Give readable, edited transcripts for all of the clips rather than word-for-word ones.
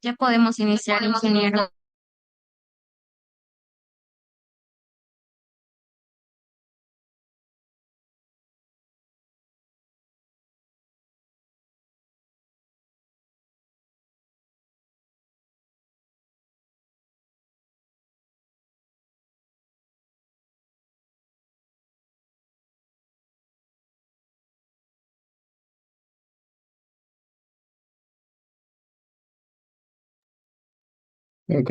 Ya podemos iniciar, ingeniero. Ok,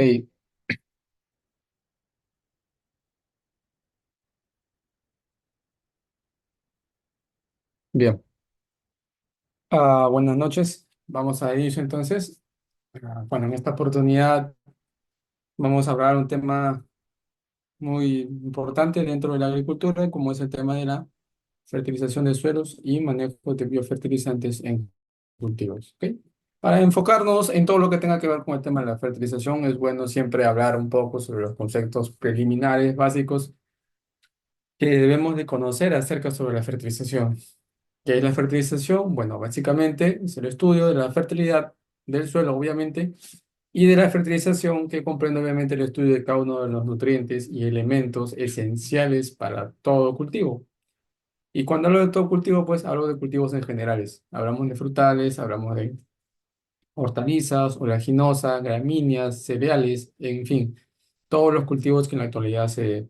bien. Buenas noches. Vamos a ir entonces. Bueno, en esta oportunidad vamos a hablar un tema muy importante dentro de la agricultura, como es el tema de la fertilización de suelos y manejo de biofertilizantes en cultivos. ¿Ok? Para enfocarnos en todo lo que tenga que ver con el tema de la fertilización, es bueno siempre hablar un poco sobre los conceptos preliminares básicos que debemos de conocer acerca sobre la fertilización. ¿Qué es la fertilización? Bueno, básicamente es el estudio de la fertilidad del suelo, obviamente, y de la fertilización que comprende obviamente el estudio de cada uno de los nutrientes y elementos esenciales para todo cultivo. Y cuando hablo de todo cultivo, pues hablo de cultivos en generales. Hablamos de frutales, hablamos de hortalizas, oleaginosas, gramíneas, cereales, en fin, todos los cultivos que en la actualidad se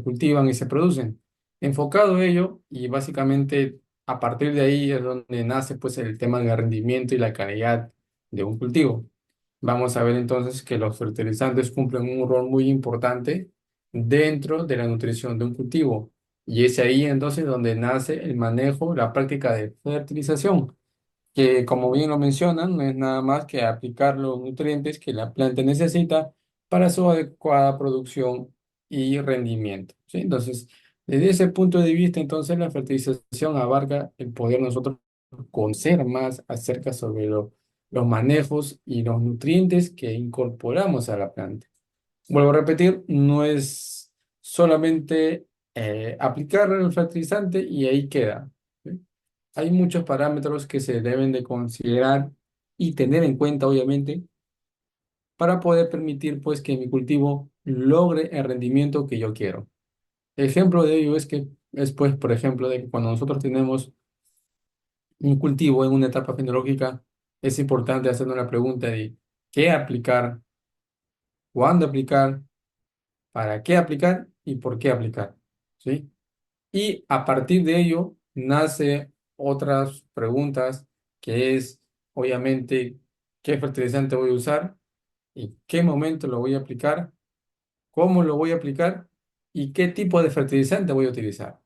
cultivan y se producen. Enfocado ello, y básicamente a partir de ahí es donde nace pues el tema del rendimiento y la calidad de un cultivo. Vamos a ver entonces que los fertilizantes cumplen un rol muy importante dentro de la nutrición de un cultivo. Y es ahí entonces donde nace el manejo, la práctica de fertilización que como bien lo mencionan, no es nada más que aplicar los nutrientes que la planta necesita para su adecuada producción y rendimiento. ¿Sí? Entonces, desde ese punto de vista, entonces la fertilización abarca el poder nosotros conocer más acerca sobre los manejos y los nutrientes que incorporamos a la planta. Vuelvo a repetir, no es solamente aplicar el fertilizante y ahí queda. ¿Sí? Hay muchos parámetros que se deben de considerar y tener en cuenta, obviamente, para poder permitir pues que mi cultivo logre el rendimiento que yo quiero. Ejemplo de ello es pues, por ejemplo, de que cuando nosotros tenemos un cultivo en una etapa fenológica, es importante hacernos la pregunta de qué aplicar, cuándo aplicar, para qué aplicar y por qué aplicar. ¿Sí? Y a partir de ello nace otras preguntas que es, obviamente, qué fertilizante voy a usar, en qué momento lo voy a aplicar, cómo lo voy a aplicar y qué tipo de fertilizante voy a utilizar.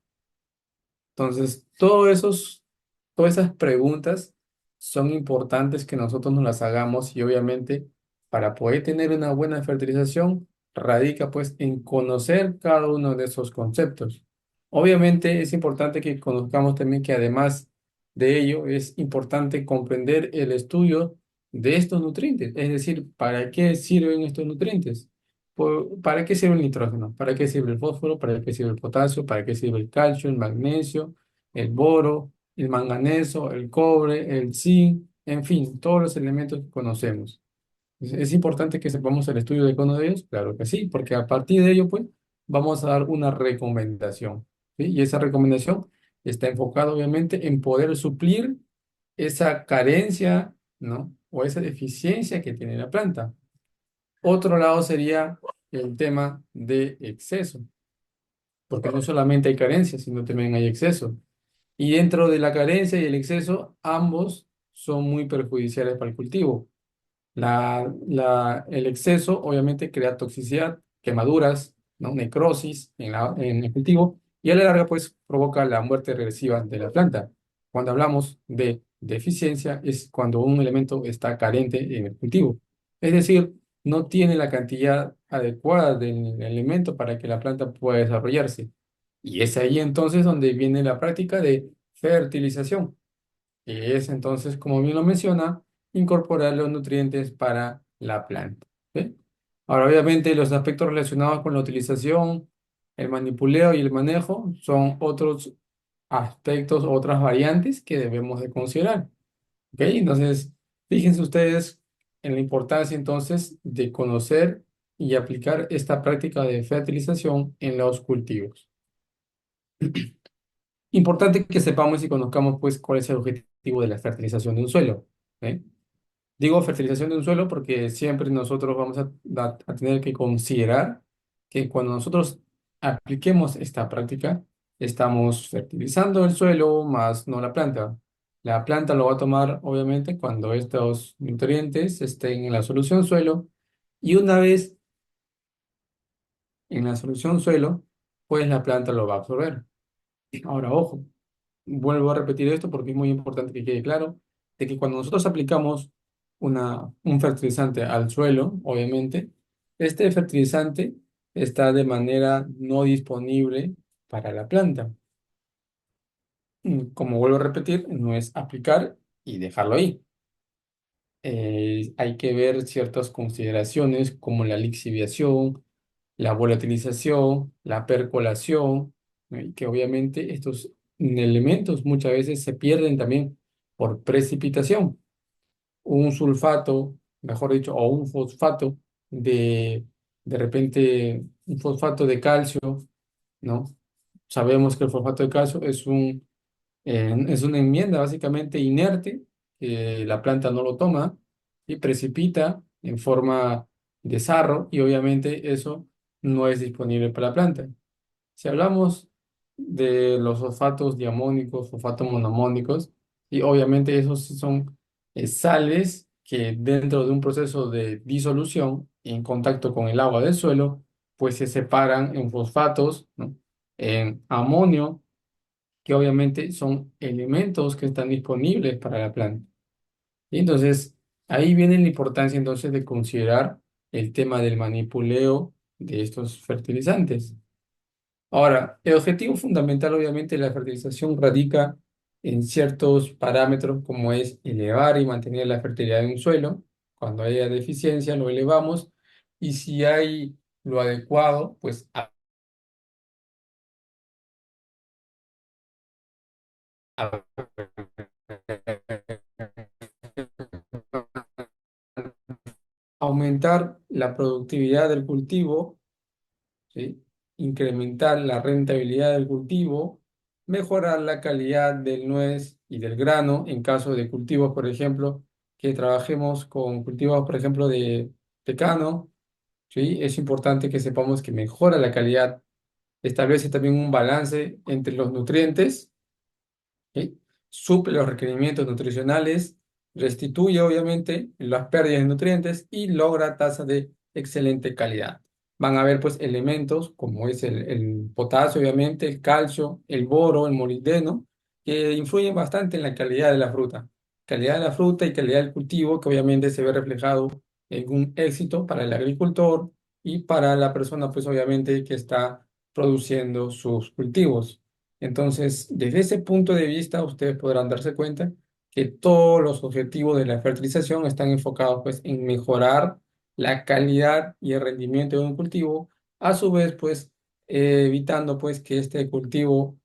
Entonces, todas esas preguntas son importantes que nosotros nos las hagamos y obviamente para poder tener una buena fertilización radica pues en conocer cada uno de esos conceptos. Obviamente es importante que conozcamos también que además de ello es importante comprender el estudio de estos nutrientes, es decir, ¿para qué sirven estos nutrientes? ¿Para qué sirve el nitrógeno? ¿Para qué sirve el fósforo? ¿Para qué sirve el potasio? ¿Para qué sirve el calcio, el magnesio, el boro, el manganeso, el cobre, el zinc? En fin, todos los elementos que conocemos. ¿Es importante que sepamos el estudio de cada uno de ellos? Claro que sí, porque a partir de ello, pues, vamos a dar una recomendación. ¿Sí? Y esa recomendación está enfocada, obviamente, en poder suplir esa carencia, ¿no? O esa deficiencia que tiene la planta. Otro lado sería el tema de exceso, porque no solamente hay carencia, sino también hay exceso. Y dentro de la carencia y el exceso, ambos son muy perjudiciales para el cultivo. El exceso obviamente crea toxicidad, quemaduras, ¿no? Necrosis en el cultivo y a la larga pues provoca la muerte regresiva de la planta. Cuando hablamos de deficiencia es cuando un elemento está carente en el cultivo. Es decir, no tiene la cantidad adecuada del elemento para que la planta pueda desarrollarse. Y es ahí entonces donde viene la práctica de fertilización que es entonces, como bien lo menciona, incorporar los nutrientes para la planta. ¿Sí? Ahora, obviamente, los aspectos relacionados con la utilización, el manipuleo y el manejo son otros aspectos, otras variantes que debemos de considerar. ¿Ok? Entonces, fíjense ustedes en la importancia entonces de conocer y aplicar esta práctica de fertilización en los cultivos. Importante que sepamos y conozcamos pues cuál es el objetivo de la fertilización de un suelo. ¿Eh? Digo fertilización de un suelo porque siempre nosotros vamos a tener que considerar que cuando nosotros apliquemos esta práctica, estamos fertilizando el suelo más no la planta. La planta lo va a tomar obviamente cuando estos nutrientes estén en la solución suelo y una vez en la solución suelo, pues la planta lo va a absorber. Ahora, ojo. Vuelvo a repetir esto porque es muy importante que quede claro de que cuando nosotros aplicamos un fertilizante al suelo, obviamente, este fertilizante está de manera no disponible para la planta. Como vuelvo a repetir, no es aplicar y dejarlo ahí. Hay que ver ciertas consideraciones como la lixiviación, la volatilización, la percolación, ¿no? Y que obviamente estos elementos muchas veces se pierden también por precipitación. Un sulfato, mejor dicho, o un fosfato de repente, un fosfato de calcio, ¿no? Sabemos que el fosfato de calcio es una enmienda básicamente inerte, que la planta no lo toma y precipita en forma de sarro y obviamente eso no es disponible para la planta. Si hablamos de los fosfatos diamónicos, fosfatos monoamónicos, y obviamente esos sí son sales que dentro de un proceso de disolución en contacto con el agua del suelo, pues se separan en fosfatos, ¿no? En amonio, que obviamente son elementos que están disponibles para la planta. Y entonces, ahí viene la importancia entonces de considerar el tema del manipuleo de estos fertilizantes. Ahora, el objetivo fundamental obviamente de la fertilización radica en ciertos parámetros como es elevar y mantener la fertilidad de un suelo. Cuando haya deficiencia lo elevamos y si hay lo adecuado, pues aumentar la productividad del cultivo, ¿sí? Incrementar la rentabilidad del cultivo, mejorar la calidad del nuez y del grano en caso de cultivos, por ejemplo, que trabajemos con cultivos, por ejemplo, de secano, ¿sí? Es importante que sepamos que mejora la calidad, establece también un balance entre los nutrientes, ¿sí? Suple los requerimientos nutricionales, restituye obviamente las pérdidas de nutrientes y logra tasas de excelente calidad. Van a haber pues elementos como es el potasio, obviamente, el calcio, el boro, el molibdeno, que influyen bastante en la calidad de la fruta. Calidad de la fruta y calidad del cultivo que obviamente se ve reflejado en un éxito para el agricultor y para la persona pues obviamente que está produciendo sus cultivos. Entonces, desde ese punto de vista, ustedes podrán darse cuenta que todos los objetivos de la fertilización están enfocados pues, en mejorar la calidad y el rendimiento de un cultivo, a su vez, pues, evitando pues, que este cultivo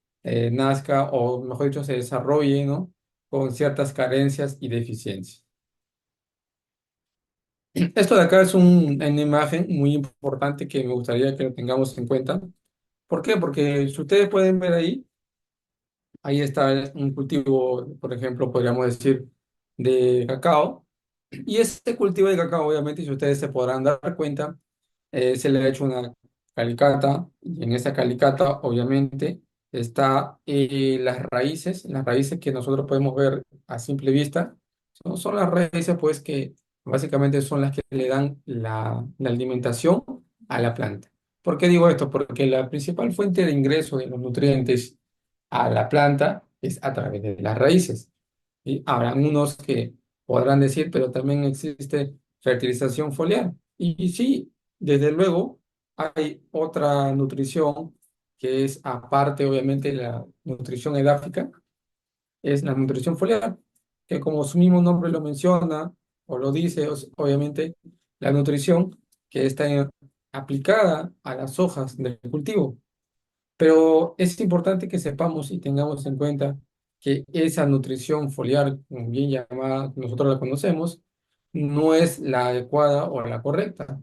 nazca o, mejor dicho, se desarrolle, ¿no? Con ciertas carencias y deficiencias. Esto de acá es una imagen muy importante que me gustaría que lo tengamos en cuenta. ¿Por qué? Porque si ustedes pueden ver ahí, ahí está un cultivo, por ejemplo, podríamos decir, de cacao. Y este cultivo de cacao, obviamente, si ustedes se podrán dar cuenta, se le ha hecho una calicata y en esa calicata, obviamente, está las raíces que nosotros podemos ver a simple vista, son las raíces, pues, que básicamente son las que le dan la alimentación a la planta. ¿Por qué digo esto? Porque la principal fuente de ingreso de los nutrientes a la planta es a través de las raíces. Y habrá unos que podrán decir, pero también existe fertilización foliar. Y sí, desde luego, hay otra nutrición que es aparte, obviamente, de la nutrición edáfica, es la nutrición foliar, que como su mismo nombre lo menciona o lo dice, obviamente, la nutrición que está aplicada a las hojas del cultivo. Pero es importante que sepamos y tengamos en cuenta que esa nutrición foliar, como bien llamada, nosotros la conocemos, no es la adecuada o la correcta.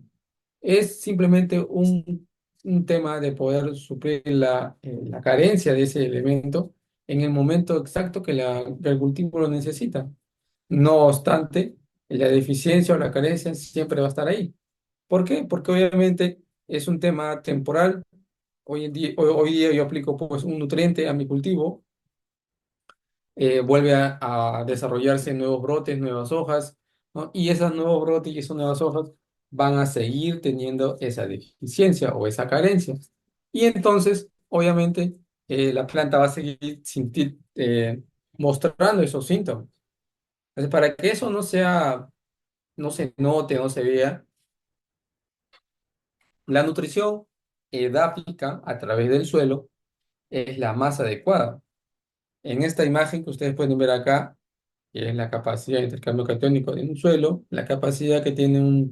Es simplemente un tema de poder suplir la carencia de ese elemento en el momento exacto que el cultivo lo necesita. No obstante, la deficiencia o la carencia siempre va a estar ahí. ¿Por qué? Porque obviamente es un tema temporal. Hoy día yo aplico pues un nutriente a mi cultivo, vuelve a desarrollarse nuevos brotes, nuevas hojas, ¿no? Y esos nuevos brotes y esas nuevas hojas van a seguir teniendo esa deficiencia o esa carencia. Y entonces, obviamente, la planta va a seguir mostrando esos síntomas. Entonces, para que eso no se note, no se vea, la nutrición edáfica a través del suelo es la más adecuada. En esta imagen que ustedes pueden ver acá, que es la capacidad de intercambio catiónico de un suelo, la capacidad que tiene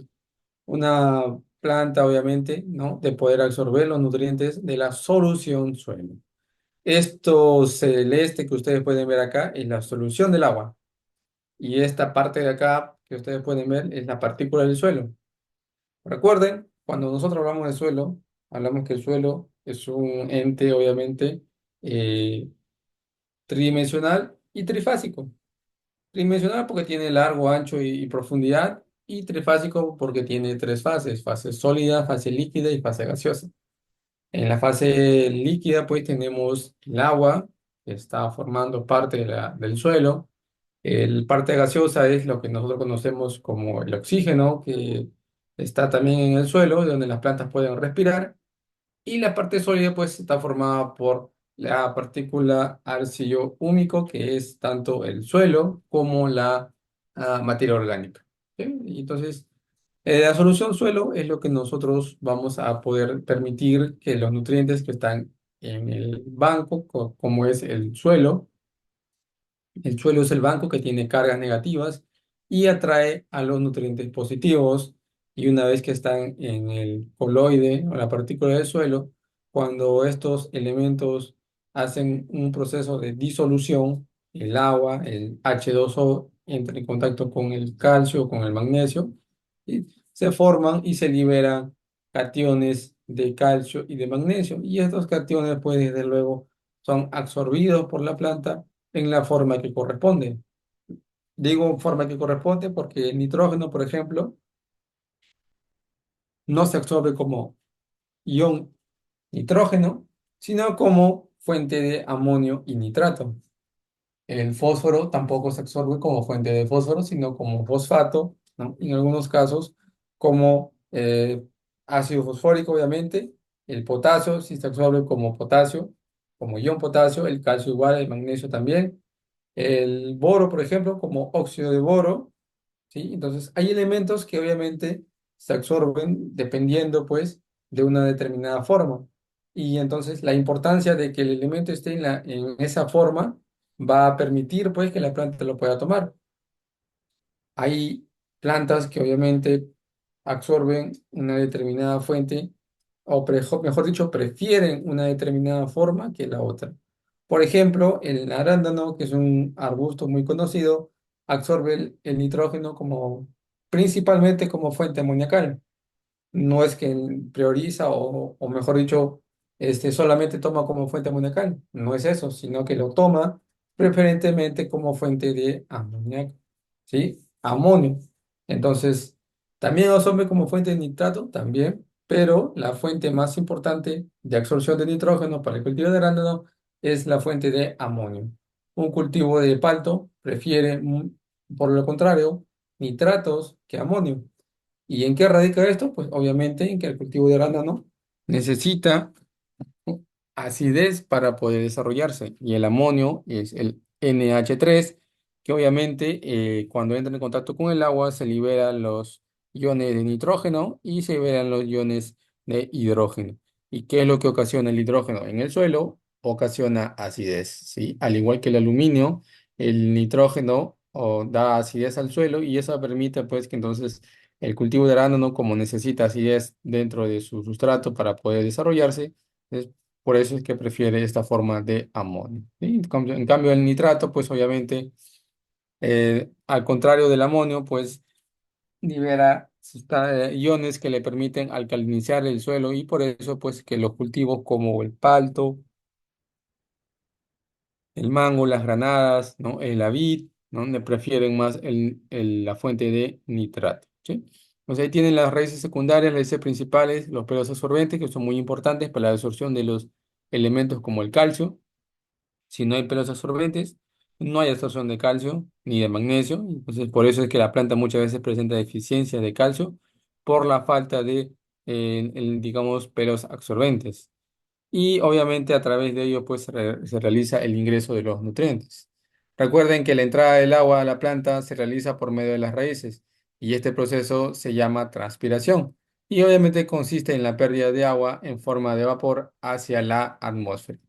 una planta, obviamente, ¿no? De poder absorber los nutrientes de la solución suelo. Esto celeste que ustedes pueden ver acá es la solución del agua. Y esta parte de acá que ustedes pueden ver es la partícula del suelo. Recuerden, cuando nosotros hablamos de suelo, hablamos que el suelo es un ente, obviamente, eh, tridimensional y trifásico. Tridimensional porque tiene largo, ancho y profundidad, y trifásico porque tiene tres fases: fase sólida, fase líquida y fase gaseosa. En la fase líquida, pues tenemos el agua, que está formando parte del suelo. El parte gaseosa es lo que nosotros conocemos como el oxígeno, que está también en el suelo, donde las plantas pueden respirar. Y la parte sólida pues está formada por la partícula arcillo húmico, que es tanto el suelo como la materia orgánica. ¿Sí? Y entonces, la solución suelo es lo que nosotros vamos a poder permitir que los nutrientes que están en el banco, como es el suelo es el banco que tiene cargas negativas y atrae a los nutrientes positivos. Y una vez que están en el coloide o la partícula del suelo, cuando estos elementos hacen un proceso de disolución, el agua, el H2O, entra en contacto con el calcio, con el magnesio, y se forman y se liberan cationes de calcio y de magnesio. Y estos cationes, pues, desde luego, son absorbidos por la planta en la forma que corresponde. Digo forma que corresponde porque el nitrógeno, por ejemplo, no se absorbe como ion nitrógeno, sino como fuente de amonio y nitrato. El fósforo tampoco se absorbe como fuente de fósforo, sino como fosfato, ¿no? En algunos casos, como ácido fosfórico, obviamente. El potasio sí se absorbe como potasio, como ion potasio, el calcio igual, el magnesio también. El boro, por ejemplo, como óxido de boro, ¿sí? Entonces, hay elementos que obviamente se absorben dependiendo, pues, de una determinada forma. Y entonces, la importancia de que el elemento esté en esa forma va a permitir, pues, que la planta lo pueda tomar. Hay plantas que obviamente absorben una determinada fuente o, mejor dicho, prefieren una determinada forma que la otra. Por ejemplo, el arándano, que es un arbusto muy conocido, absorbe el nitrógeno como, principalmente como fuente amoniacal. No es que prioriza o mejor dicho, solamente toma como fuente amoníaca. No es eso, sino que lo toma preferentemente como fuente de amoníaco, ¿sí? Amonio. Entonces, también absorbe como fuente de nitrato, también, pero la fuente más importante de absorción de nitrógeno para el cultivo de arándano es la fuente de amonio. Un cultivo de palto prefiere, por lo contrario, nitratos que amonio. ¿Y en qué radica esto? Pues obviamente en que el cultivo de arándano necesita acidez para poder desarrollarse. Y el amonio es el NH3, que obviamente cuando entra en contacto con el agua se liberan los iones de nitrógeno y se liberan los iones de hidrógeno. ¿Y qué es lo que ocasiona el hidrógeno en el suelo? Ocasiona acidez, ¿sí? Al igual que el aluminio, el nitrógeno da acidez al suelo y eso permite pues que entonces el cultivo de arándano, como necesita acidez dentro de su sustrato para poder desarrollarse, por eso es que prefiere esta forma de amonio. ¿Sí? En cambio, el nitrato, pues obviamente, al contrario del amonio, pues libera iones que le permiten alcalinizar el suelo y por eso pues que los cultivos como el palto, el mango, las granadas, ¿no? La vid, ¿no? Le prefieren más la fuente de nitrato, ¿sí? Pues ahí tienen las raíces secundarias, las raíces principales, los pelos absorbentes que son muy importantes para la absorción de los elementos como el calcio. Si no hay pelos absorbentes, no hay absorción de calcio ni de magnesio. Entonces, por eso es que la planta muchas veces presenta deficiencia de calcio por la falta de, digamos, pelos absorbentes. Y obviamente a través de ello, pues se realiza el ingreso de los nutrientes. Recuerden que la entrada del agua a la planta se realiza por medio de las raíces y este proceso se llama transpiración. Y obviamente consiste en la pérdida de agua en forma de vapor hacia la atmósfera.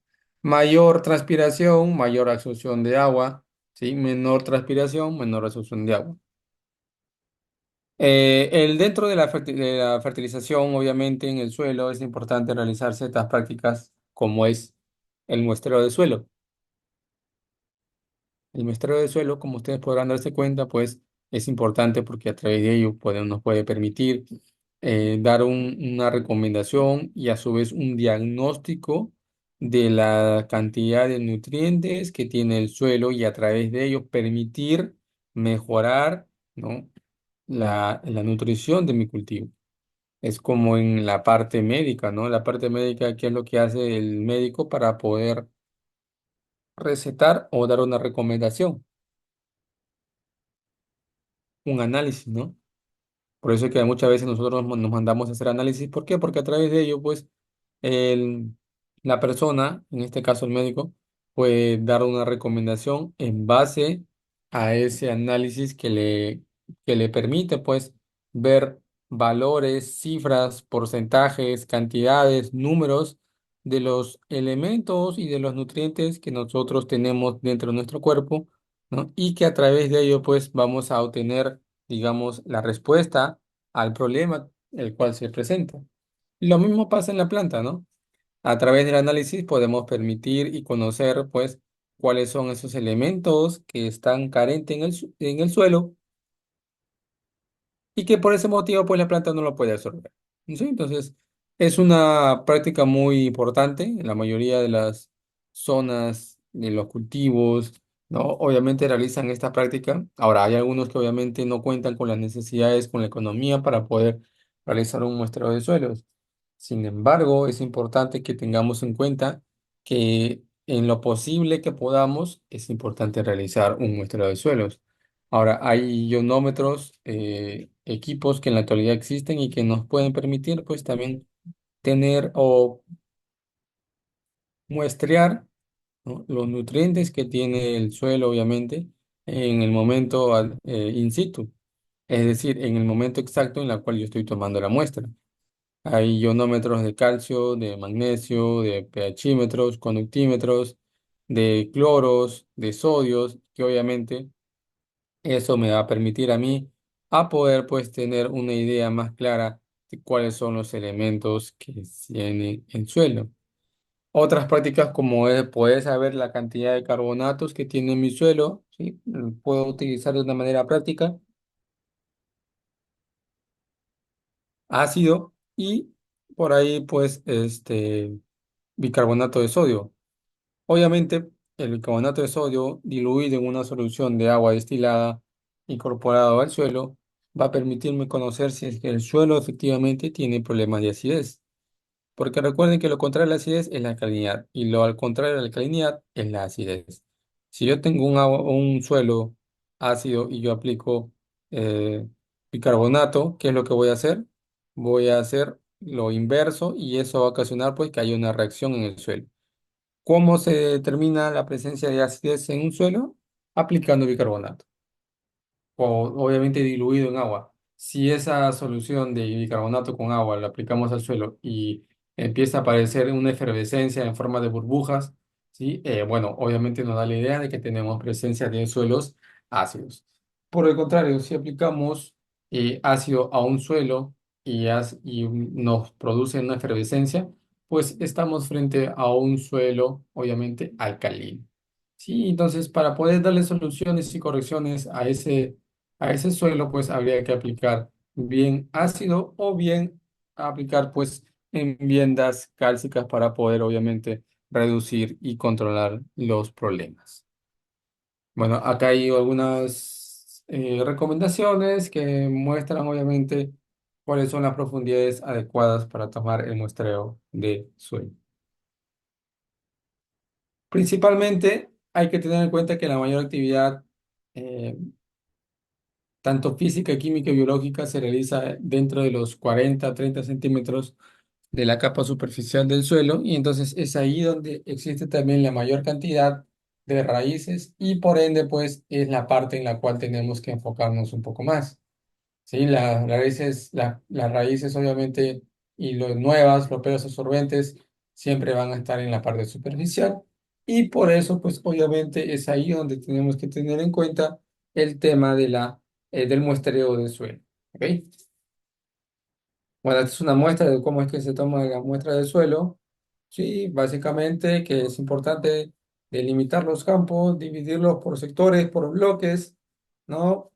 Mayor transpiración, mayor absorción de agua, ¿sí? Menor transpiración, menor absorción de agua. Dentro de de la fertilización, obviamente en el suelo es importante realizar ciertas prácticas como es el muestreo de suelo. El muestreo de suelo, como ustedes podrán darse cuenta, pues es importante porque a través de ello nos puede permitir dar una recomendación y a su vez un diagnóstico de la cantidad de nutrientes que tiene el suelo y a través de ello permitir mejorar, ¿no? la nutrición de mi cultivo. Es como en la parte médica, ¿no? La parte médica, ¿qué es lo que hace el médico para poder recetar o dar una recomendación? Un análisis, ¿no? Por eso es que muchas veces nosotros nos mandamos a hacer análisis. ¿Por qué? Porque a través de ello, pues, el- la persona, en este caso el médico, puede dar una recomendación en base a ese análisis que le permite, pues, ver valores, cifras, porcentajes, cantidades, números de los elementos y de los nutrientes que nosotros tenemos dentro de nuestro cuerpo, ¿no? Y que a través de ello, pues, vamos a obtener, digamos, la respuesta al problema el cual se presenta. Lo mismo pasa en la planta, ¿no? A través del análisis podemos permitir y conocer, pues, cuáles son esos elementos que están carentes en en el suelo y que por ese motivo pues la planta no lo puede absorber. ¿Sí? Entonces, es una práctica muy importante en la mayoría de las zonas de los cultivos, ¿no? Obviamente realizan esta práctica. Ahora, hay algunos que obviamente no cuentan con las necesidades, con la economía para poder realizar un muestreo de suelos. Sin embargo, es importante que tengamos en cuenta que en lo posible que podamos, es importante realizar un muestreo de suelos. Ahora, hay ionómetros, equipos que en la actualidad existen y que nos pueden permitir, pues, también tener o muestrear, ¿no? Los nutrientes que tiene el suelo, obviamente, en el momento in situ, es decir, en el momento exacto en el cual yo estoy tomando la muestra. Hay ionómetros de calcio, de magnesio, de pHímetros, conductímetros, de cloros, de sodios, que obviamente eso me va a permitir a mí a poder pues tener una idea más clara de cuáles son los elementos que tiene el suelo. Otras prácticas como es poder saber la cantidad de carbonatos que tiene mi suelo, ¿sí? Puedo utilizar de una manera práctica ácido y por ahí pues bicarbonato de sodio. Obviamente, el bicarbonato de sodio diluido en una solución de agua destilada incorporado al suelo va a permitirme conocer si es que el suelo efectivamente tiene problemas de acidez. Porque recuerden que lo contrario a la acidez es la alcalinidad y lo al contrario a la alcalinidad es la acidez. Si yo tengo un suelo ácido y yo aplico eh, bicarbonato, ¿qué es lo que voy a hacer? Voy a hacer lo inverso y eso va a ocasionar pues que haya una reacción en el suelo. ¿Cómo se determina la presencia de acidez en un suelo? Aplicando bicarbonato o obviamente diluido en agua. Si esa solución de bicarbonato con agua la aplicamos al suelo y empieza a aparecer una efervescencia en forma de burbujas, ¿sí? Bueno, obviamente nos da la idea de que tenemos presencia de suelos ácidos. Por el contrario, si aplicamos ácido a un suelo y nos produce una efervescencia, pues estamos frente a un suelo, obviamente, alcalino. Sí, entonces para poder darle soluciones y correcciones a ese suelo pues habría que aplicar bien ácido o bien aplicar pues enmiendas cálcicas para poder obviamente reducir y controlar los problemas. Bueno, acá hay algunas recomendaciones que muestran obviamente cuáles son las profundidades adecuadas para tomar el muestreo de suelo. Principalmente hay que tener en cuenta que la mayor actividad, eh, tanto física, química y biológica, se realiza dentro de los 40 a 30 centímetros de la capa superficial del suelo, y entonces es ahí donde existe también la mayor cantidad de raíces y por ende pues es la parte en la cual tenemos que enfocarnos un poco más. Sí, las raíces obviamente y los nuevas, los pelos absorbentes, siempre van a estar en la parte superficial y por eso pues obviamente es ahí donde tenemos que tener en cuenta el tema del muestreo del suelo. ¿Ok? Bueno, esta es una muestra de cómo es que se toma la muestra del suelo. Sí, básicamente que es importante delimitar los campos, dividirlos por sectores, por bloques, ¿no?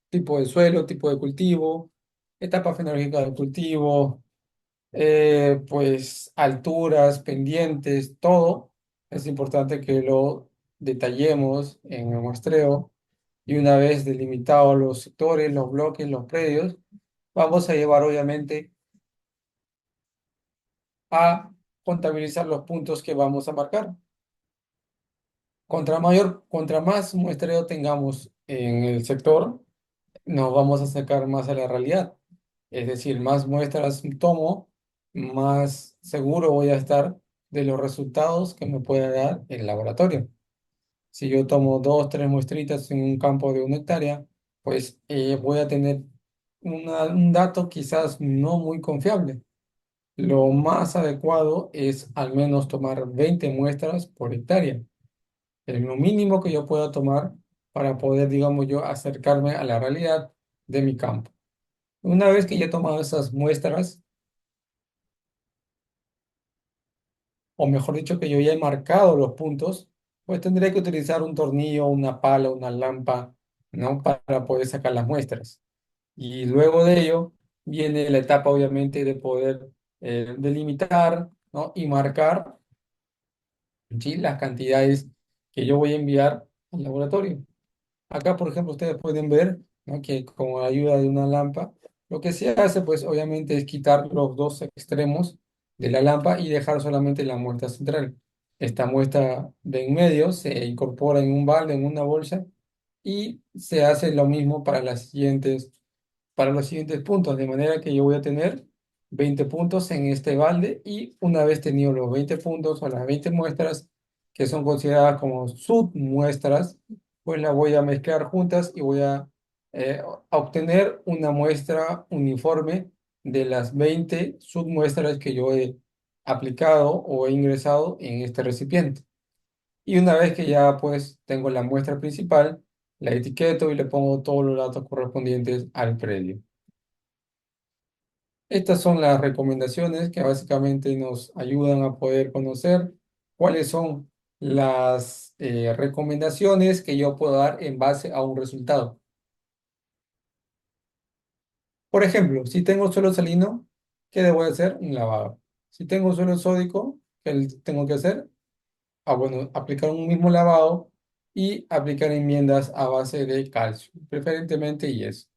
Tipo de suelo, tipo de cultivo, etapa fenológica del cultivo, pues alturas, pendientes, todo. Es importante que lo detallemos en el muestreo y una vez delimitados los sectores, los bloques, los predios, vamos a llevar obviamente a contabilizar los puntos que vamos a marcar. Contra más muestreo tengamos en el sector, nos vamos a acercar más a la realidad. Es decir, más muestras tomo, más seguro voy a estar de los resultados que me pueda dar el laboratorio. Si yo tomo dos, tres muestritas en un campo de 1 hectárea, pues voy a tener un dato quizás no muy confiable. Lo más adecuado es al menos tomar 20 muestras por hectárea. Es lo mínimo que yo pueda tomar para poder, digamos yo, acercarme a la realidad de mi campo. Una vez que ya he tomado esas muestras, o mejor dicho, que yo ya he marcado los puntos, pues tendré que utilizar un tornillo, una pala, una lampa, ¿no? Para poder sacar las muestras. Y luego de ello viene la etapa, obviamente, de poder delimitar, ¿no? Y marcar, ¿sí? Las cantidades que yo voy a enviar al laboratorio. Acá, por ejemplo, ustedes pueden ver, ¿no? Que con la ayuda de una lámpara, lo que se hace, pues obviamente es quitar los dos extremos de la lámpara y dejar solamente la muestra central. Esta muestra de en medio se incorpora en un balde, en una bolsa, y se hace lo mismo para los siguientes puntos, de manera que yo voy a tener 20 puntos en este balde y una vez tenido los 20 puntos o las 20 muestras que son consideradas como submuestras, pues las voy a mezclar juntas y voy a obtener una muestra uniforme de las 20 submuestras que yo he aplicado o he ingresado en este recipiente. Y una vez que ya pues tengo la muestra principal, la etiqueto y le pongo todos los datos correspondientes al predio. Estas son las recomendaciones que básicamente nos ayudan a poder conocer cuáles son las recomendaciones que yo puedo dar en base a un resultado. Por ejemplo, si tengo suelo salino, ¿qué debo de hacer? Un lavado. Si tengo suelo sódico, ¿qué tengo que hacer? Ah, bueno, aplicar un mismo lavado y aplicar enmiendas a base de calcio, preferentemente yeso.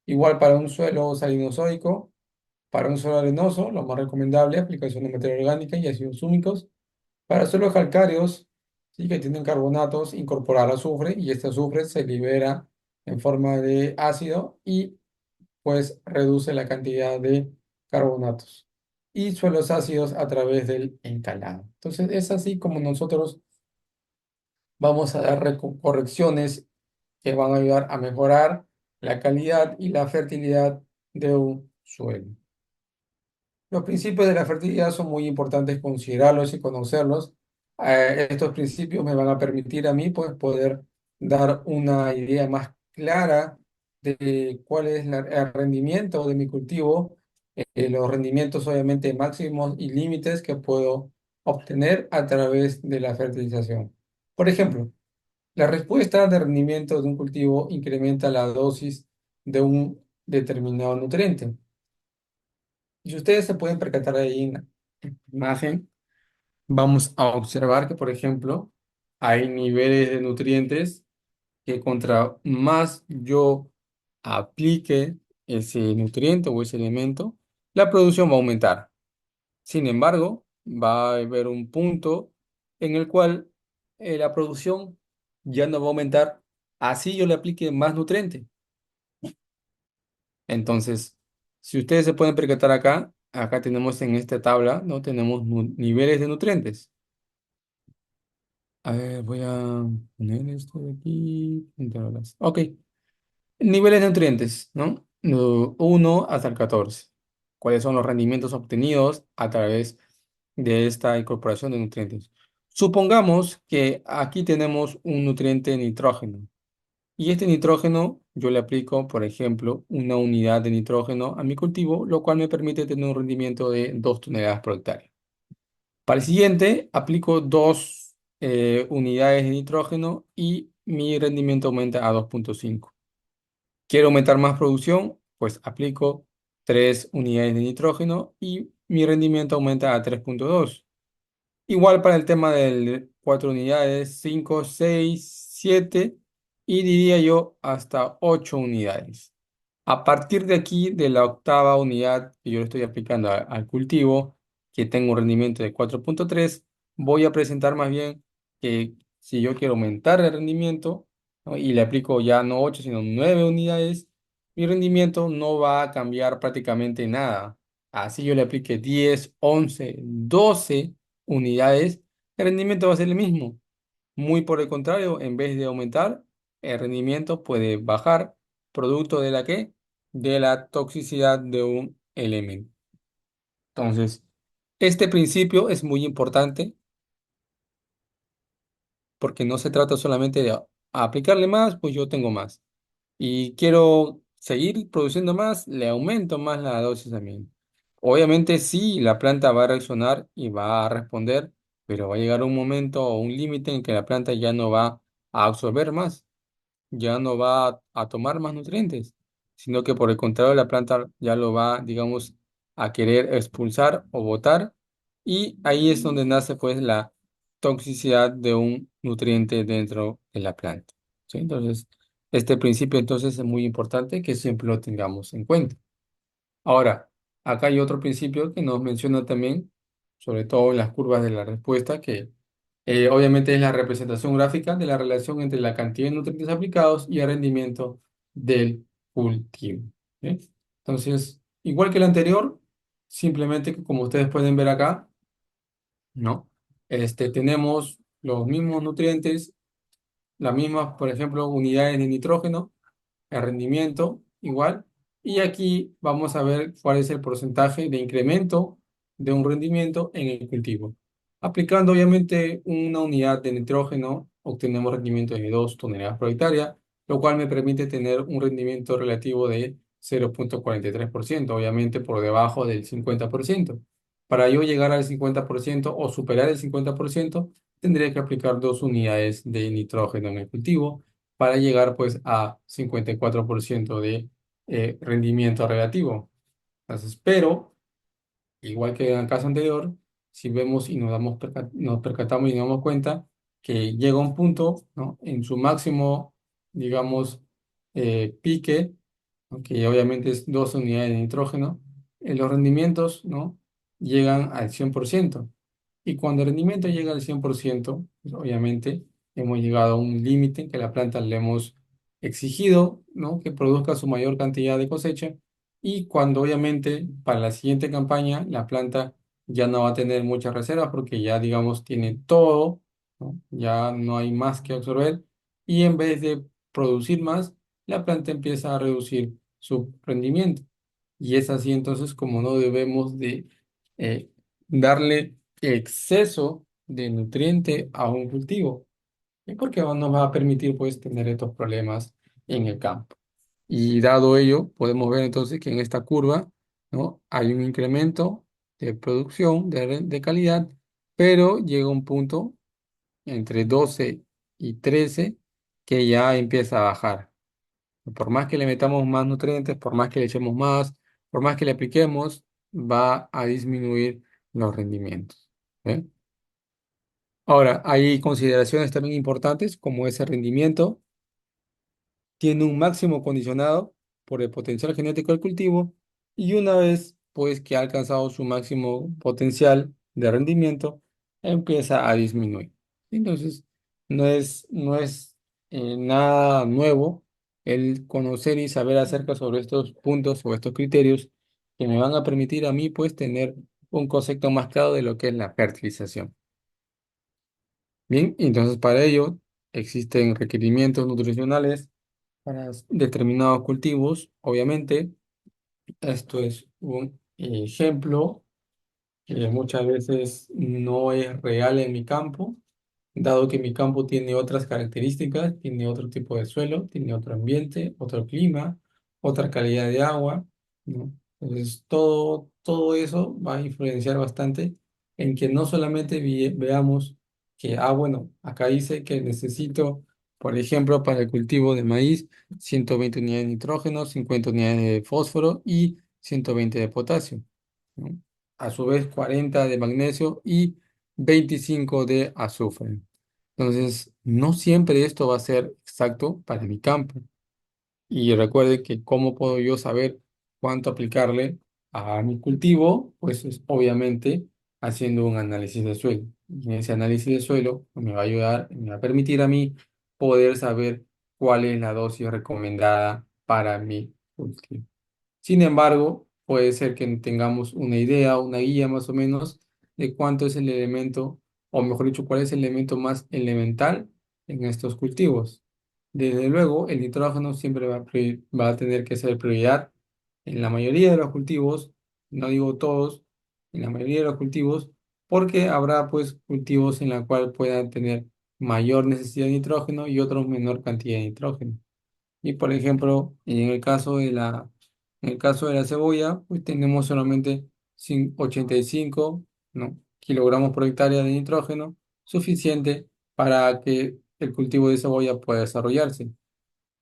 Igual para un suelo salino-sódico. Para un suelo arenoso, lo más recomendable, aplicación de materia orgánica y ácidos húmicos. Para suelos calcáreos, sí que tienen carbonatos, incorporar azufre y este azufre se libera en forma de ácido y pues reduce la cantidad de carbonatos. Y suelos ácidos a través del encalado. Entonces es así como nosotros vamos a dar correcciones que van a ayudar a mejorar la calidad y la fertilidad de un suelo. Los principios de la fertilidad son muy importantes considerarlos y conocerlos. Estos principios me van a permitir a mí pues, poder dar una idea más clara de cuál es el rendimiento de mi cultivo, los rendimientos obviamente máximos y límites que puedo obtener a través de la fertilización. Por ejemplo, La respuesta de rendimiento de un cultivo incrementa la dosis de un determinado nutriente. Y si ustedes se pueden percatar ahí en la imagen, vamos a observar que, por ejemplo, hay niveles de nutrientes que contra más yo aplique ese nutriente o ese elemento, la producción va a aumentar. Sin embargo, va a haber un punto en el cual la producción ya no va a aumentar, así yo le aplique más nutriente. Entonces, si ustedes se pueden percatar acá, acá tenemos en esta tabla, ¿no? Tenemos niveles de nutrientes. A ver, voy a poner esto de aquí. Ok. Niveles de nutrientes, ¿no? 1 hasta el 14. ¿Cuáles son los rendimientos obtenidos a través de esta incorporación de nutrientes? Supongamos que aquí tenemos un nutriente nitrógeno. Y este nitrógeno, yo le aplico, por ejemplo, una unidad de nitrógeno a mi cultivo, lo cual me permite tener un rendimiento de 2 toneladas por hectárea. Para el siguiente, aplico 2 unidades de nitrógeno y mi rendimiento aumenta a 2,5. Quiero aumentar más producción, pues aplico 3 unidades de nitrógeno y mi rendimiento aumenta a 3,2. Igual para el tema de 4 unidades, 5, 6, 7 y diría yo hasta 8 unidades. A partir de aquí, de la octava unidad que yo le estoy aplicando al cultivo, que tengo un rendimiento de 4,3, voy a presentar más bien que si yo quiero aumentar el rendimiento, ¿no? Y le aplico ya no 8 sino 9 unidades, mi rendimiento no va a cambiar prácticamente nada. Así yo le aplique 10, 11, 12 unidades, el rendimiento va a ser el mismo. Muy por el contrario, en vez de aumentar, el rendimiento puede bajar, producto de la que, de la toxicidad de un elemento. Entonces, este principio es muy importante porque no se trata solamente de aplicarle más, pues yo tengo más. Y quiero seguir produciendo más, le aumento más la dosis también. Obviamente sí, la planta va a reaccionar y va a responder, pero va a llegar un momento o un límite en que la planta ya no va a absorber más, ya no va a tomar más nutrientes, sino que por el contrario la planta ya lo va, digamos, a querer expulsar o botar, y ahí es donde nace pues la toxicidad de un nutriente dentro de la planta. ¿Sí? Entonces, este principio entonces es muy importante que siempre lo tengamos en cuenta. Ahora, acá hay otro principio que nos menciona también, sobre todo en las curvas de la respuesta, que obviamente es la representación gráfica de la relación entre la cantidad de nutrientes aplicados y el rendimiento del cultivo. ¿Sí? Entonces, igual que el anterior, simplemente que como ustedes pueden ver acá, ¿no? Tenemos los mismos nutrientes, las mismas, por ejemplo, unidades de nitrógeno, el rendimiento igual. Y aquí vamos a ver cuál es el porcentaje de incremento de un rendimiento en el cultivo. Aplicando obviamente una unidad de nitrógeno, obtenemos rendimiento de 2 toneladas por hectárea, lo cual me permite tener un rendimiento relativo de 0,43%, obviamente por debajo del 50%. Para yo llegar al 50% o superar el 50%, tendría que aplicar 2 unidades de nitrógeno en el cultivo para llegar pues a 54% de rendimiento relativo. Entonces, pero, igual que en el caso anterior, si vemos y nos percatamos y nos damos cuenta que llega un punto, ¿no? En su máximo, digamos, pique, ¿no? Que obviamente es 2 unidades de nitrógeno, los rendimientos, ¿no? Llegan al 100%. Y cuando el rendimiento llega al 100%, pues obviamente hemos llegado a un límite en que la planta le hemos exigido, ¿no? Que produzca su mayor cantidad de cosecha. Y cuando obviamente para la siguiente campaña la planta ya no va a tener muchas reservas porque ya, digamos, tiene todo, ¿no? Ya no hay más que absorber. Y en vez de producir más, la planta empieza a reducir su rendimiento. Y es así entonces como no debemos de eh, darle exceso de nutriente a un cultivo, ¿sí? Porque nos va a permitir pues tener estos problemas en el campo. Y dado ello, podemos ver entonces que en esta curva, ¿no? Hay un incremento de producción, de calidad, pero llega un punto entre 12 y 13 que ya empieza a bajar. Por más que le metamos más nutrientes, por más que le echemos más, por más que le apliquemos, va a disminuir los rendimientos. ¿Eh? Ahora, hay consideraciones también importantes como ese rendimiento tiene un máximo condicionado por el potencial genético del cultivo y una vez pues que ha alcanzado su máximo potencial de rendimiento, empieza a disminuir. Entonces, no es nada nuevo el conocer y saber acerca sobre estos puntos o estos criterios que me van a permitir a mí pues tener un concepto más claro de lo que es la fertilización. Bien, entonces para ello existen requerimientos nutricionales para determinados cultivos. Obviamente, esto es un ejemplo que muchas veces no es real en mi campo, dado que mi campo tiene otras características, tiene otro tipo de suelo, tiene otro ambiente, otro clima, otra calidad de agua, ¿no? Entonces, todo eso va a influenciar bastante en que no solamente veamos que, bueno, acá dice que necesito, por ejemplo, para el cultivo de maíz, 120 unidades de nitrógeno, 50 unidades de fósforo y 120 de potasio, ¿no? A su vez 40 de magnesio y 25 de azufre. Entonces, no siempre esto va a ser exacto para mi campo. Y recuerde que cómo puedo yo saber cuánto aplicarle a mi cultivo, pues es obviamente haciendo un análisis de suelo. Y en ese análisis de suelo me va a ayudar, me va a permitir a mí poder saber cuál es la dosis recomendada para mi cultivo. Sin embargo, puede ser que tengamos una idea, una guía más o menos de cuánto es el elemento, o mejor dicho, cuál es el elemento más elemental en estos cultivos. Desde luego, el nitrógeno siempre va a tener que ser prioridad en la mayoría de los cultivos, no digo todos, en la mayoría de los cultivos, porque habrá pues cultivos en la cual puedan tener mayor necesidad de nitrógeno y otros menor cantidad de nitrógeno. Y por ejemplo, en el caso de la cebolla, pues tenemos solamente 85, ¿no?, kilogramos por hectárea de nitrógeno, suficiente para que el cultivo de cebolla pueda desarrollarse.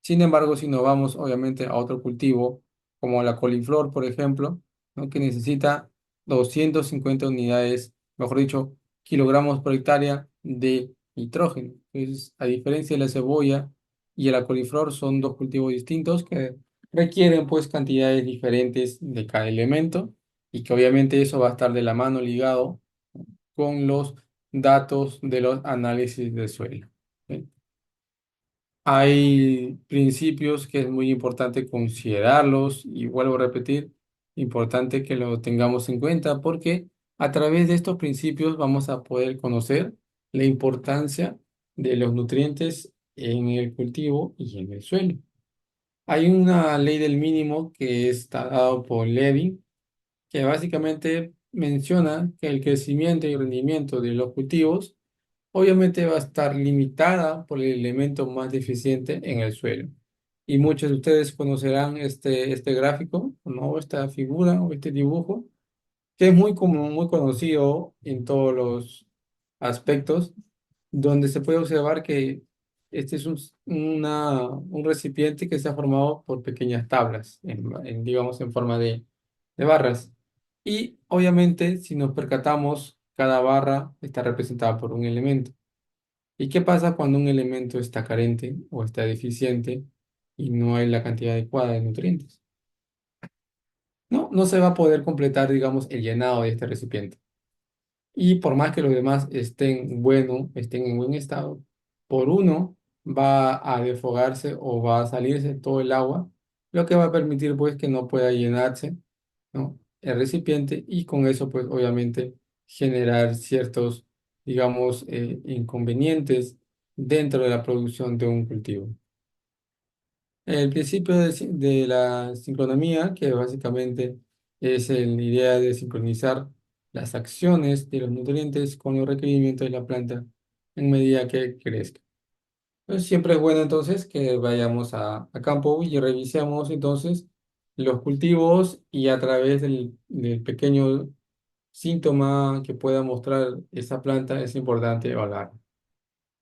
Sin embargo, si nos vamos obviamente a otro cultivo, como la coliflor, por ejemplo, ¿no?, que necesita 250 unidades, mejor dicho, kilogramos por hectárea de nitrógeno. Entonces, a diferencia de la cebolla y la coliflor, son dos cultivos distintos que requieren pues cantidades diferentes de cada elemento y que obviamente eso va a estar de la mano ligado con los datos de los análisis de suelo. ¿Sí? Hay principios que es muy importante considerarlos y vuelvo a repetir, importante que lo tengamos en cuenta porque a través de estos principios vamos a poder conocer la importancia de los nutrientes en el cultivo y en el suelo. Hay una ley del mínimo que está dado por Levy que básicamente menciona que el crecimiento y rendimiento de los cultivos obviamente va a estar limitada por el elemento más deficiente en el suelo. Y muchos de ustedes conocerán este gráfico, ¿no? Esta figura o este dibujo, que es muy común, muy conocido en todos los aspectos, donde se puede observar que este es un recipiente que está formado por pequeñas tablas, digamos, en forma de barras. Y obviamente, si nos percatamos, cada barra está representada por un elemento. ¿Y qué pasa cuando un elemento está carente o está deficiente y no hay la cantidad adecuada de nutrientes? No se va a poder completar, digamos, el llenado de este recipiente. Y por más que los demás estén en buen estado, por uno va a desfogarse o va a salirse todo el agua, lo que va a permitir pues que no pueda llenarse, ¿no?, el recipiente y con eso pues obviamente generar ciertos, digamos, inconvenientes dentro de la producción de un cultivo. El principio de la sincronomía, que básicamente es la idea de sincronizar las acciones de los nutrientes con los requerimientos de la planta en medida que crezca. Entonces, siempre es bueno entonces que vayamos a campo y revisemos entonces los cultivos y a través del pequeño síntoma que pueda mostrar esa planta es importante evaluar.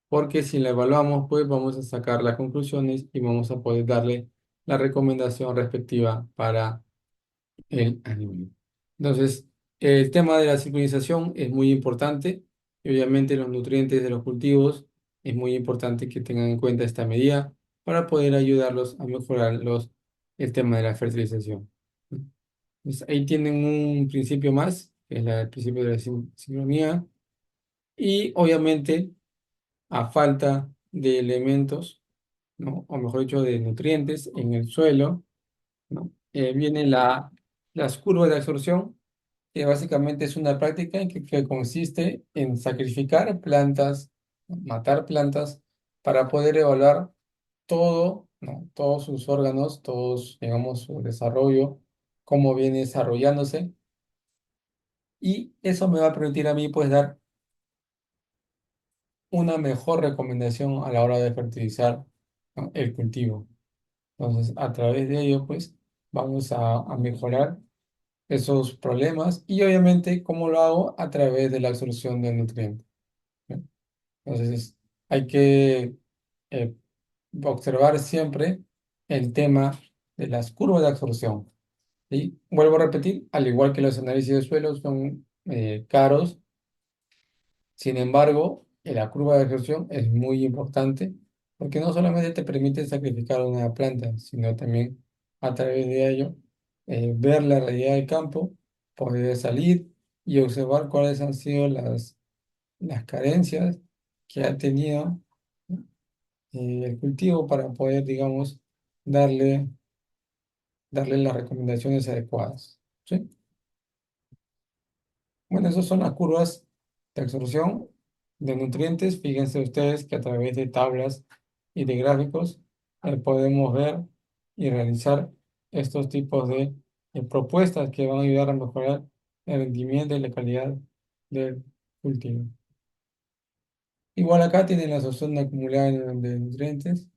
porque si la evaluamos, pues vamos a sacar las conclusiones y vamos a poder darle la recomendación respectiva para el anime. Entonces, el tema de la sincronización es muy importante y obviamente los nutrientes de los cultivos es muy importante que tengan en cuenta esta medida para poder ayudarlos a mejorar el tema de la fertilización. Entonces, ahí tienen un principio más, que es el principio de la sincronía, y obviamente a falta de elementos, ¿no? O mejor dicho, de nutrientes en el suelo, ¿no? Viene las curvas de absorción, que básicamente es una práctica que consiste en sacrificar plantas, matar plantas, para poder evaluar todo, ¿no? Todos sus órganos, todos, digamos, su desarrollo, cómo viene desarrollándose, y eso me va a permitir a mí, pues, dar una mejor recomendación a la hora de fertilizar, ¿no? El cultivo. Entonces, a través de ello, pues, vamos a mejorar esos problemas y obviamente, ¿cómo lo hago? A través de la absorción del nutriente, ¿no? Entonces, hay que eh, observar siempre el tema de las curvas de absorción. Y vuelvo a repetir, al igual que los análisis de suelo son caros, sin embargo, la curva de absorción es muy importante porque no solamente te permite sacrificar una planta, sino también a través de ello ver la realidad del campo, poder salir y observar cuáles han sido las carencias que ha tenido el cultivo para poder, digamos, darle, darle las recomendaciones adecuadas. ¿Sí? Bueno, esas son las curvas de absorción de nutrientes. Fíjense ustedes que a través de tablas y de gráficos podemos ver y realizar estos tipos de propuestas que van a ayudar a mejorar el rendimiento y la calidad del cultivo. Igual acá tienen la absorción acumulada de nutrientes.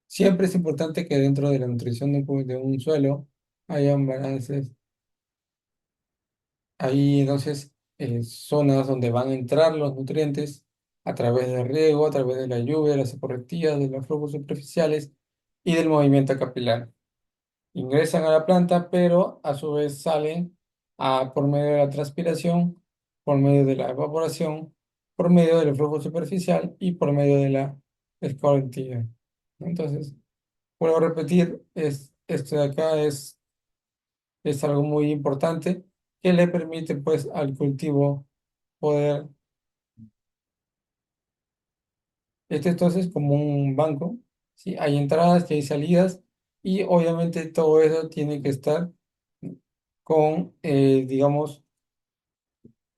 Siempre es importante que dentro de la nutrición de un suelo hayan balances. Hay entonces zonas donde van a entrar los nutrientes a través del riego, a través de la lluvia, de las correctivas, de los flujos superficiales y del movimiento capilar. Ingresan a la planta, pero a su vez salen por medio de la transpiración, por medio de la evaporación, por medio del flujo superficial y por medio de la escorrentía. Entonces, vuelvo a repetir, esto de acá es algo muy importante que le permite pues al cultivo poder, entonces como un banco, ¿sí? Hay entradas y hay salidas y obviamente todo eso tiene que estar con, digamos,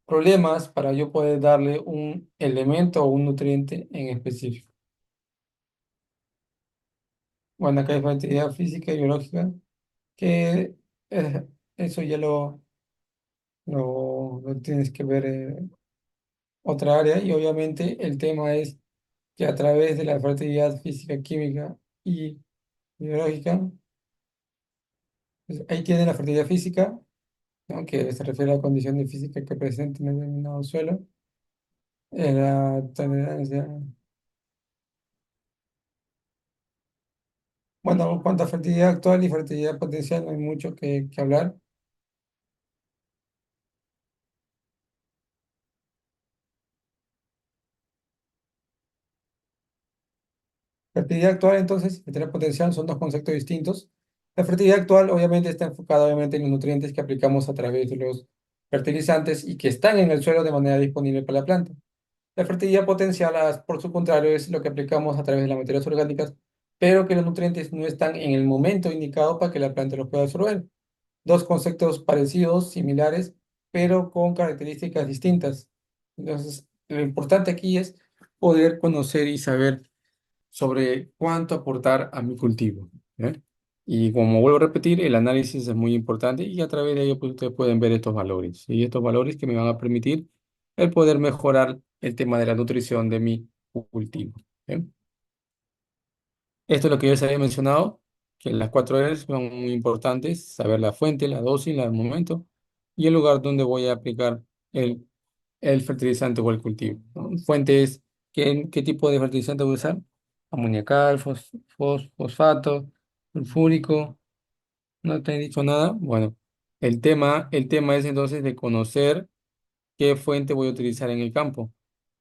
problemas para yo poder darle un elemento o un nutriente en específico. Bueno, acá hay actividad física y biológica que eso ya lo tienes que ver otra área y obviamente el tema es que a través de la fertilidad física, química y biológica, pues ahí tiene la fertilidad física, ¿no? Que se refiere a la condición de física que presenta en el determinado suelo, la tolerancia. Bueno, en cuanto a fertilidad actual y fertilidad potencial, no hay mucho que hablar. Fertilidad actual, entonces, y fertilidad potencial son dos conceptos distintos. La fertilidad actual, obviamente, está enfocada obviamente en los nutrientes que aplicamos a través de los fertilizantes y que están en el suelo de manera disponible para la planta. La fertilidad potencial, por su contrario, es lo que aplicamos a través de las materias orgánicas, pero que los nutrientes no están en el momento indicado para que la planta los pueda absorber. Dos conceptos parecidos, similares, pero con características distintas. Entonces, lo importante aquí es poder conocer y saber sobre cuánto aportar a mi cultivo, ¿eh? Y como vuelvo a repetir, el análisis es muy importante y a través de ello pues, ustedes pueden ver estos valores y estos valores que me van a permitir el poder mejorar el tema de la nutrición de mi cultivo, ¿eh? Esto es lo que yo les había mencionado, que las 4 R son muy importantes: saber la fuente, la dosis, el momento y el lugar donde voy a aplicar el fertilizante o el cultivo, ¿no? Fuentes, ¿qué tipo de fertilizante voy a usar? Amoniacal, fosfato, sulfúrico, no te he dicho nada. Bueno, el tema es entonces de conocer qué fuente voy a utilizar en el campo,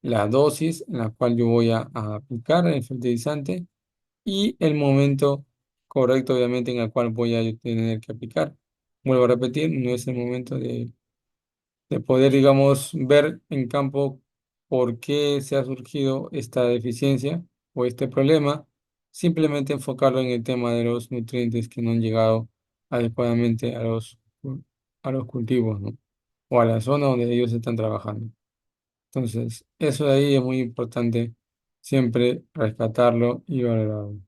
la dosis en la cual yo voy a aplicar el fertilizante y el momento correcto, obviamente, en el cual voy a tener que aplicar. Vuelvo a repetir, no es el momento de poder, digamos, ver en campo por qué se ha surgido esta deficiencia o este problema, simplemente enfocarlo en el tema de los nutrientes que no han llegado adecuadamente a los cultivos, ¿no? O a la zona donde ellos están trabajando. Entonces, eso de ahí es muy importante siempre rescatarlo y valorarlo.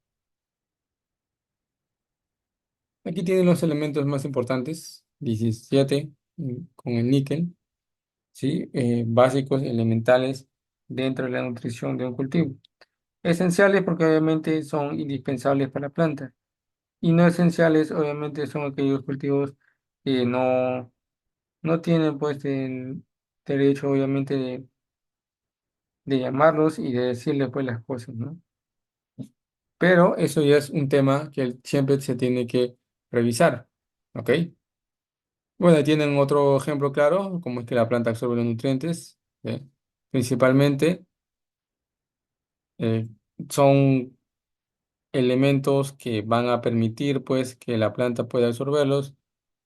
Aquí tienen los elementos más importantes, 17 con el níquel. ¿Sí? Básicos, elementales dentro de la nutrición de un cultivo. Esenciales porque obviamente son indispensables para la planta y no esenciales obviamente son aquellos cultivos que no tienen pues el derecho obviamente de llamarlos y de decirle pues las cosas, ¿no? Pero eso ya es un tema que siempre se tiene que revisar, ¿ok? Bueno, tienen otro ejemplo claro, como es que la planta absorbe los nutrientes, ¿eh? Principalmente eh, son elementos que van a permitir pues que la planta pueda absorberlos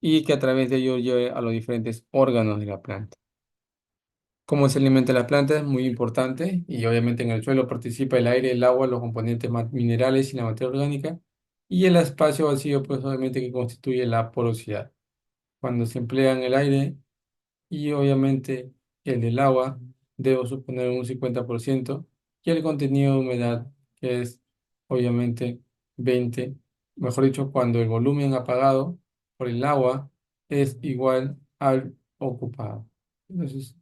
y que a través de ellos lleve a los diferentes órganos de la planta. Cómo se alimenta la planta es muy importante y obviamente en el suelo participa el aire, el agua, los componentes minerales y la materia orgánica y el espacio vacío pues obviamente que constituye la porosidad. Cuando se emplean el aire y obviamente el del agua debo suponer un 50% y el contenido de humedad que es obviamente 20, mejor dicho, cuando el volumen apagado por el agua es igual al ocupado. Entonces,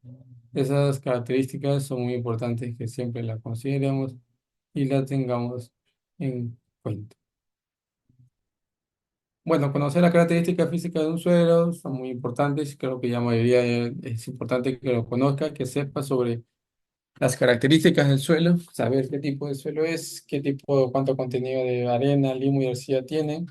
esas características son muy importantes que siempre las consideremos y las tengamos en cuenta. Bueno, conocer la característica física de un suelo son muy importantes. Creo que ya la mayoría es importante que lo conozca, que sepa sobre las características del suelo, saber qué tipo de suelo es, cuánto contenido de arena, limo y arcilla tiene.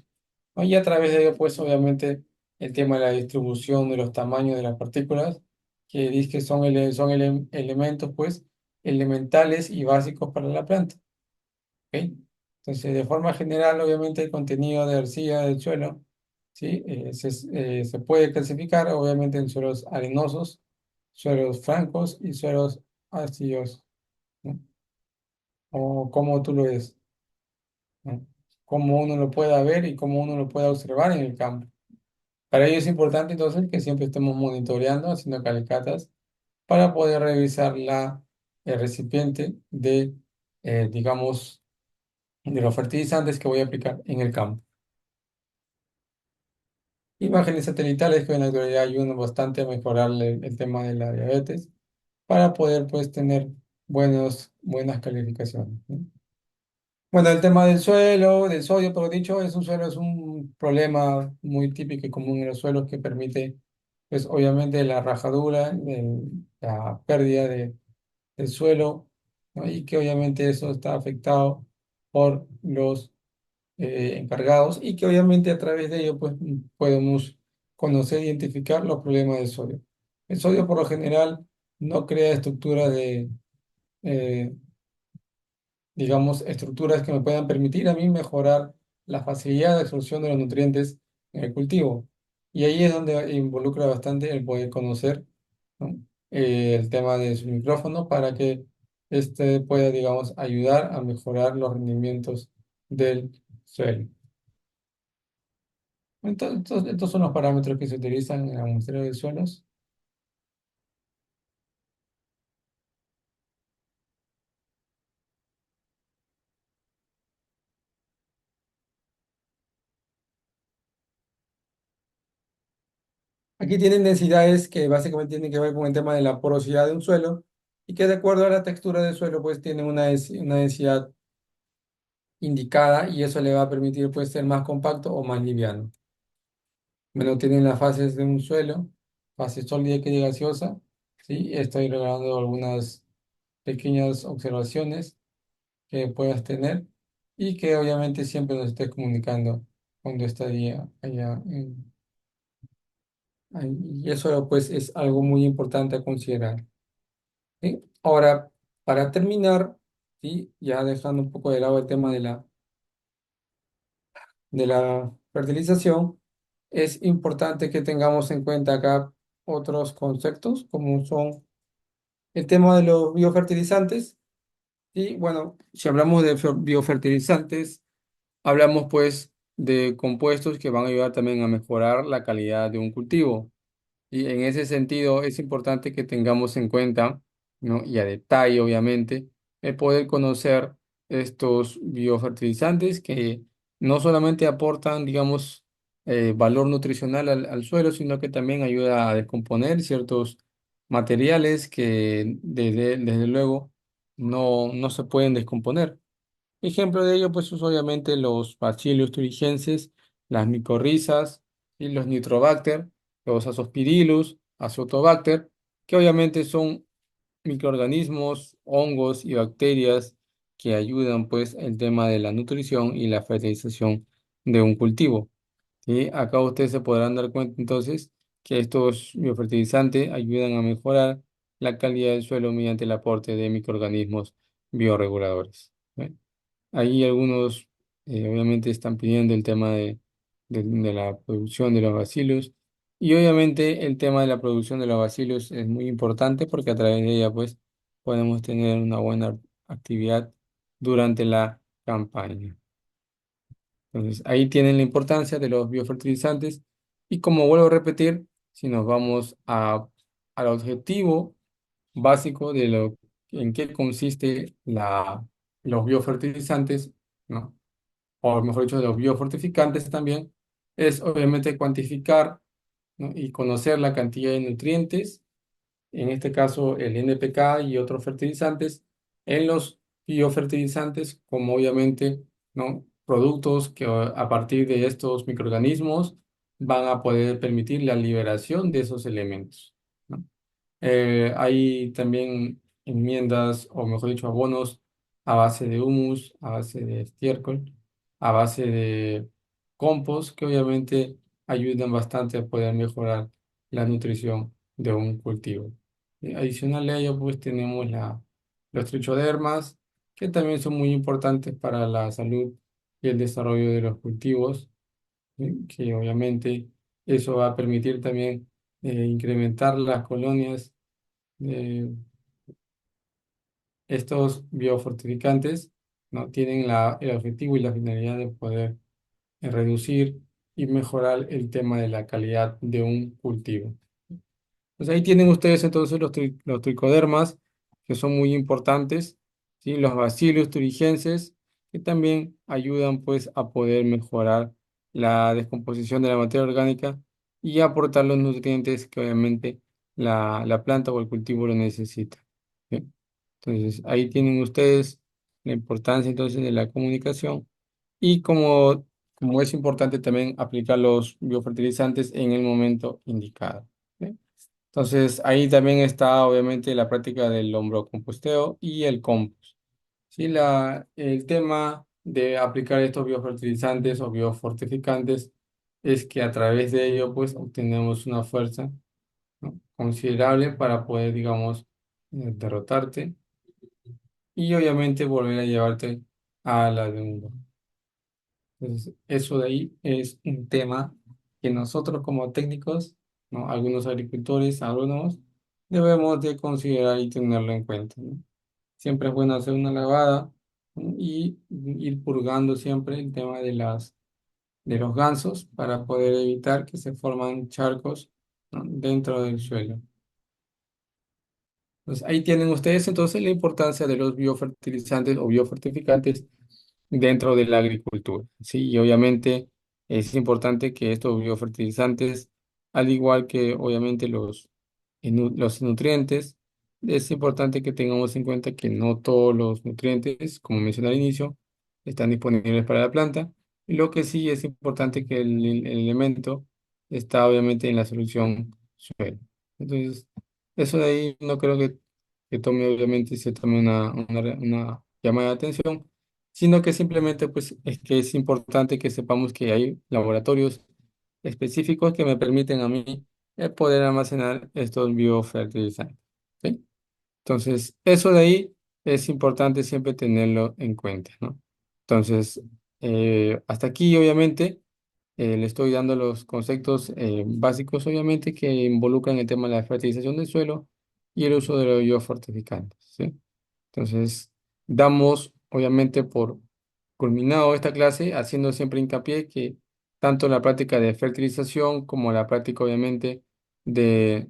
¿No? Y a través de ello, pues obviamente el tema de la distribución de los tamaños de las partículas, que dice que son elementos, pues, elementales y básicos para la planta. ¿Ok? Entonces, de forma general, obviamente, el contenido de arcilla del suelo, ¿sí? Se puede clasificar, obviamente, en suelos arenosos, suelos francos y suelos arcillosos, ¿no? O cómo tú lo ves, ¿no? Cómo uno lo pueda ver y cómo uno lo pueda observar en el campo. Para ello es importante, entonces, que siempre estemos monitoreando, haciendo calicatas, para poder revisar el recipiente digamos, de los fertilizantes que voy a aplicar en el campo. Imágenes satelitales que en la actualidad ayudan bastante a mejorar el tema de la diabetes para poder pues tener buenas calificaciones, ¿no? Bueno, el tema del suelo, del sodio, por dicho, es un problema muy típico y común en los suelos que permite pues obviamente la rajadura, la pérdida del suelo, ¿no? Y que obviamente eso está afectado por los encargados y que obviamente a través de ello pues podemos conocer e identificar los problemas del sodio. El sodio por lo general no crea eh, digamos, estructuras que me puedan permitir a mí mejorar la facilidad de absorción de los nutrientes en el cultivo. Y ahí es donde involucra bastante el poder conocer, ¿no? El tema de su micrófono para que este pueda, digamos, ayudar a mejorar los rendimientos del suelo. Entonces, estos son los parámetros que se utilizan en la muestreo de suelos. Aquí tienen densidades que básicamente tienen que ver con el tema de la porosidad de un suelo y que de acuerdo a la textura del suelo pues tiene una densidad indicada y eso le va a permitir pues ser más compacto o más liviano. Bueno, tienen las fases de un suelo, fase sólida y gaseosa. ¿sí? Estoy regalando algunas pequeñas observaciones que puedas tener y que obviamente siempre nos estés comunicando cuando estaría allá. Y eso pues es algo muy importante a considerar. ¿Sí? Ahora, para terminar, ¿sí? Ya dejando un poco de lado el tema de la fertilización, es importante que tengamos en cuenta acá otros conceptos como son el tema de los biofertilizantes. Y bueno, si hablamos de biofertilizantes, hablamos pues de compuestos que van a ayudar también a mejorar la calidad de un cultivo. Y en ese sentido es importante que tengamos en cuenta, ¿no? Y a detalle, obviamente, el poder conocer estos biofertilizantes que no solamente aportan, digamos, valor nutricional al suelo, sino que también ayuda a descomponer ciertos materiales que desde luego no se pueden descomponer. Ejemplo de ello, pues, es obviamente los Bacillus thuringiensis, las micorrizas y los Nitrobacter, los Azospirillus, Azotobacter, que obviamente son microorganismos, hongos y bacterias que ayudan, pues, el tema de la nutrición y la fertilización de un cultivo. ¿Sí? Acá ustedes se podrán dar cuenta entonces que estos biofertilizantes ayudan a mejorar la calidad del suelo mediante el aporte de microorganismos bioreguladores. ¿Sí? Ahí algunos obviamente están pidiendo el tema de la producción de los bacilos y obviamente el tema de la producción de los bacilos es muy importante porque a través de ella pues podemos tener una buena actividad durante la campaña. Entonces ahí tienen la importancia de los biofertilizantes y como vuelvo a repetir, si nos vamos al objetivo básico de lo en qué consiste los biofertilizantes, ¿no? O mejor dicho, de los biofortificantes también, es obviamente cuantificar, ¿no? Y conocer la cantidad de nutrientes, en este caso el NPK y otros fertilizantes, en los biofertilizantes, como obviamente, ¿no? Productos que a partir de estos microorganismos van a poder permitir la liberación de esos elementos, ¿no? Hay también enmiendas, o mejor dicho, abonos a base de humus, a base de estiércol, a base de compost, que obviamente ayudan bastante a poder mejorar la nutrición de un cultivo. Adicional a ello, pues tenemos los trichodermas, que también son muy importantes para la salud y el desarrollo de los cultivos, ¿sí? Que obviamente eso va a permitir también incrementar las colonias. Estos biofortificantes, ¿no? Tienen el objetivo y la finalidad de poder reducir y mejorar el tema de la calidad de un cultivo. Pues ahí tienen ustedes entonces los tricodermas, que son muy importantes, ¿sí? Los Bacillus thuringiensis, que también ayudan pues a poder mejorar la descomposición de la materia orgánica y aportar los nutrientes que obviamente la planta o el cultivo lo necesita. ¿Sí? Entonces ahí tienen ustedes la importancia entonces de la comunicación y como es importante también aplicar los biofertilizantes en el momento indicado. ¿Sí? Entonces, ahí también está obviamente la práctica del lombricomposteo y el compost. Sí, el tema de aplicar estos biofertilizantes o biofortificantes es que a través de ello pues obtenemos una fuerza, ¿no? Considerable para poder, digamos, derrotarte y obviamente volver a llevarte a la de un lugar. Entonces, eso de ahí es un tema que nosotros como técnicos, ¿no? Algunos agricultores, agrónomos, debemos de considerar y tenerlo en cuenta, ¿no? Siempre es bueno hacer una lavada, ¿no? Y ir purgando siempre el tema de los gansos para poder evitar que se forman charcos, ¿no? Dentro del suelo. Pues ahí tienen ustedes entonces la importancia de los biofertilizantes o biofortificantes dentro de la agricultura. Sí, y obviamente es importante que estos biofertilizantes, al igual que obviamente los nutrientes, es importante que tengamos en cuenta que no todos los nutrientes, como mencioné al inicio, están disponibles para la planta. Y lo que sí es importante que el elemento está obviamente en la solución suelo. Entonces, Eso de ahí no creo que tome, obviamente, se tome una llamada de atención, sino que simplemente pues es que es importante que sepamos que hay laboratorios específicos que me permiten a mí poder almacenar estos biofertilizantes. ¿Sí? Entonces, eso de ahí es importante siempre tenerlo en cuenta, ¿no? Entonces, hasta aquí, obviamente, le estoy dando los conceptos básicos, obviamente, que involucran el tema de la fertilización del suelo y el uso de los biofortificantes, ¿sí? Entonces, damos, obviamente, por culminado esta clase, haciendo siempre hincapié que tanto la práctica de fertilización como la práctica, obviamente, de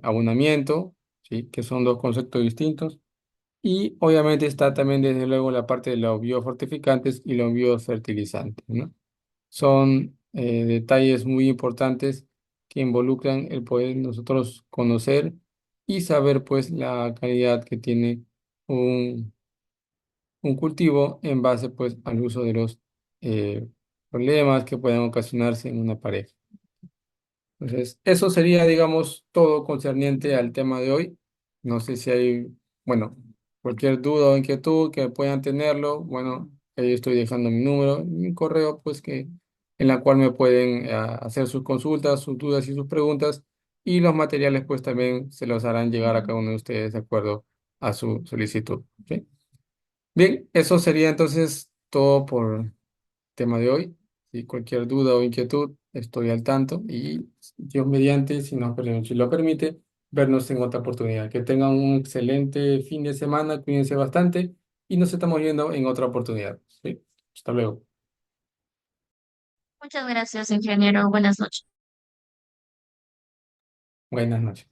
abonamiento, ¿sí? Que son dos conceptos distintos. Y obviamente está también, desde luego, la parte de los biofortificantes y los biofertilizantes, ¿no? Son detalles muy importantes que involucran el poder nosotros conocer y saber, pues, la calidad que tiene un, un cultivo en base, pues, al uso de los eh, problemas que puedan ocasionarse en una pareja. Entonces, eso sería, digamos, todo concerniente al tema de hoy. No sé si hay, bueno, cualquier duda o inquietud que puedan tenerlo. Bueno, ahí estoy dejando mi número, mi correo, pues que en la cual me pueden hacer sus consultas, sus dudas y sus preguntas. Y los materiales, pues también se los harán llegar a cada uno de ustedes de acuerdo a su solicitud. ¿Sí? Bien, eso sería entonces todo por tema de hoy. Si cualquier duda o inquietud, estoy al tanto y Dios mediante, si lo permite, vernos en otra oportunidad. Que tengan un excelente fin de semana, cuídense bastante y nos estamos viendo en otra oportunidad. ¿Sí? Hasta luego. Muchas gracias, ingeniero. Buenas noches. Buenas noches.